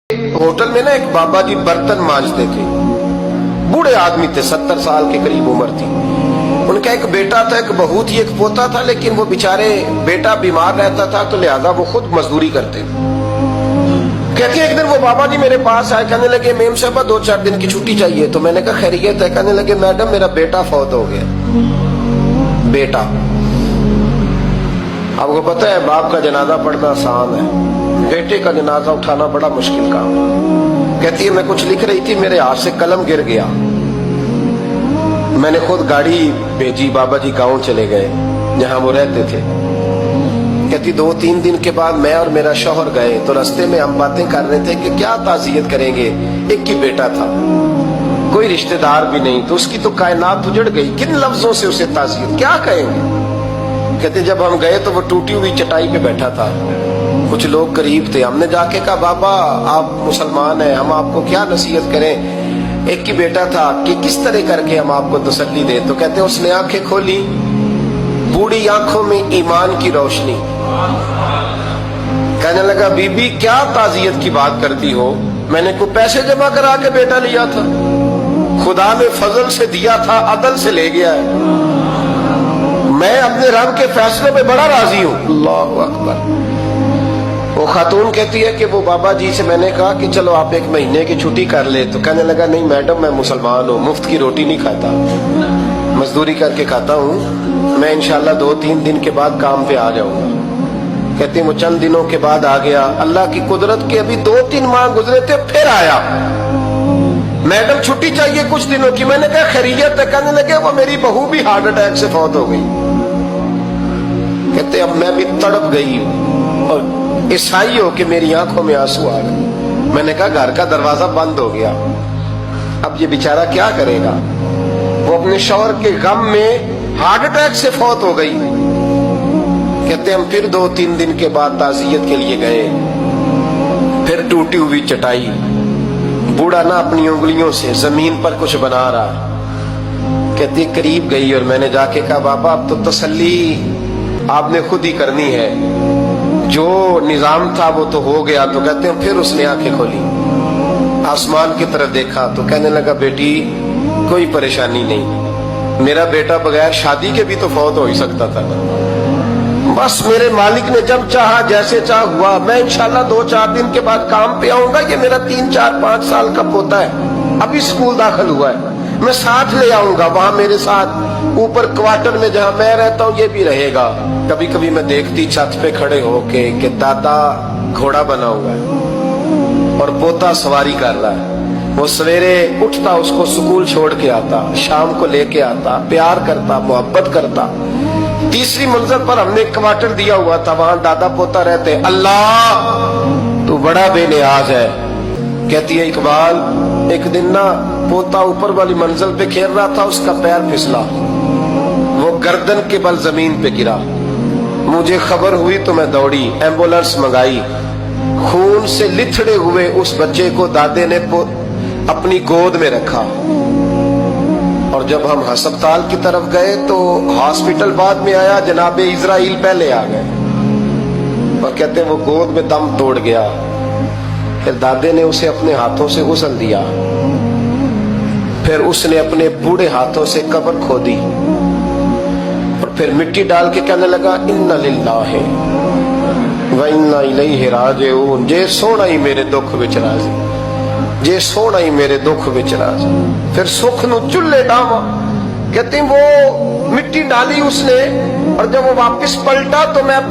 Hotel में ना एक बाबा जी बर्तन मांजते थे। बूढ़े आदमी थे, 70 साल के करीब उम्र थी। उनका एक बेटा था, एक बहू थी, एक पोता था, लेकिन वो बेचारे बेटा बीमार रहता था तो लिहाजा वो खुद मजदूरी करते। कहती है एक दिन वो बाबा जी मेरे पास आए, कहने लगे मेम साहबा 2-4 दिन की छुट्टी चाहिए। तो मैंने कहा खैरियत है? कहने लगे मैडम मेरा बेटा फौत हो गया। बेटा, आपको पता है बाप का जनाजा पढ़ना आसान है, बेटे का जनाजा उठाना बड़ा मुश्किल काम है। कहती है मैं कुछ लिख रही थी, मेरे हाथ से कलम गिर गया। मैंने खुद गाड़ी भेजी, बाबा जी गांव चले गए जहां वो रहते थे। कहती 2-3 दिन के बाद मैं और मेरा शौहर गए तो रास्ते में हम बातें कर रहे थे कि क्या ताज़ियत करेंगे। एक ही बेटा था, कोई रिश्तेदार भी नहीं, तो उसकी तो कायनात उजड़ गई। किन लफ्जों से उसे ताज़ियत क्या कहेंगे। कहते जब हम गए तो वो टूटी हुई चटाई पे बैठा था, कुछ लोग करीब थे। हमने जाके कहा बाबा आप मुसलमान हैं, हम आपको क्या नसीहत करें, एक ही बेटा था, कि किस तरह करके हम आपको तसल्ली दें। तो कहते उसने आंखें खोली, बूढ़ी आंखों में ईमान की रोशनी। कहने लगा बीबी क्या ताज़ियत की बात करती हो, मैंने को पैसे जमा करा के बेटा लिया था, खुदा ने फजल से दिया था, अदल से ले गया है। मैं अपने रब के फैसले में बड़ा राजी हूं। अल्लाहु अकबर। वो खातून कहती है कि वो बाबा जी से मैंने कहा कि चलो आप 1 महीने की छुट्टी कर ले। तो कहने लगा नहीं मैडम मैं मुसलमान हूँ, मुफ्त की रोटी नहीं खाता, मजदूरी करके खाता हूँ, मैं इंशाल्लाह 2-3 दिन के बाद काम पे आ जाऊंगा। कहती वो चंद दिनों के बाद आ गया। अल्लाह की कुदरत के अभी 2-3 माह गुजरे थे, फिर आया। मैडम छुट्टी चाहिए कुछ दिनों की। मैंने कहा खैरियत है? कहने लगे वो मेरी बहू भी हार्ट अटैक से फौत हो गई। कहते अब मैं भी तड़प गई और ईसाई हो कि मेरी आंखों में आंसू आ गए। मैंने कहा घर का दरवाजा बंद हो गया, अब ये बेचारा क्या करेगा। वो अपने शौहर के गम में हार्ट अटैक से फौत हो गई। कहते हम फिर 2-3 दिन के बाद ताज़ियत के लिए गए, फिर टूटी हुई चटाई, बूढ़ा ना अपनी उंगलियों से जमीन पर कुछ बना रहा। कहती करीब गई और मैंने जाके कहा बाबा अब तो तसल्ली आपने खुद ही करनी है, जो निजाम था वो तो हो गया। तो कहते हैं फिर उसने आंखें खोली, आसमान की तरफ देखा तो कहने लगा बेटी कोई परेशानी नहीं, मेरा बेटा बगैर शादी के भी तो फौत हो ही सकता था ना, बस मेरे मालिक ने जब चाहा जैसे चाह हुआ। मैं इंशाल्लाह 2-4 दिन के बाद काम पे आऊंगा। ये मेरा 3-4-5 साल का पोता है, अभी स्कूल दाखिल हुआ है, मैं साथ ले आऊंगा, वहां मेरे साथ ऊपर क्वार्टर में जहां मैं रहता हूँ ये भी रहेगा। कभी कभी मैं देखती छत पे खड़े होके कि दादा घोड़ा बना हुआ है और पोता सवारी कर रहा है। वो सवेरे उठता, उसको स्कूल छोड़ के आता, शाम को लेके आता, प्यार करता, मोहब्बत करता। तीसरी मंजिल पर हमने क्वार्टर दिया हुआ था, वहां दादा पोता रहते। अल्लाह तू बड़ा बेनियाज है। कहती है इकबाल एक दिन ना पोता ऊपर वाली मंजिल पे खेल रहा था, उसका पैर फिसला, वो गर्दन के बल जमीन पे गिरा। मुझे खबर हुई तो मैं दौड़ी, एम्बुलेंस मंगाई। खून से लिथड़े हुए उस बच्चे को दादे ने अपनी गोद में रखा। और जब हम अस्पताल की तरफ गए तो हॉस्पिटल बाद में आया, जनाबे इजराइल पहले आ गए और कहते वो गोद में दम तोड़ गया। फिर दादे ने उसे अपने हाथों से गुसल दिया, फिर उसने अपने बूढ़े हाथों से कब्र खोदी और फिर मिट्टी डाल के कहने लगा इन्ना लिल्लाहि व इन्ना इलैहि राजिऊन। जे सोना ही मेरे दुख विच राजी, जे सोना ही मेरे दुख विच राजी। फिर सुख नू चुल्ले डावा। कहती वो मिट्टी डाली उसने और जब वो वापस पलटा तो मैं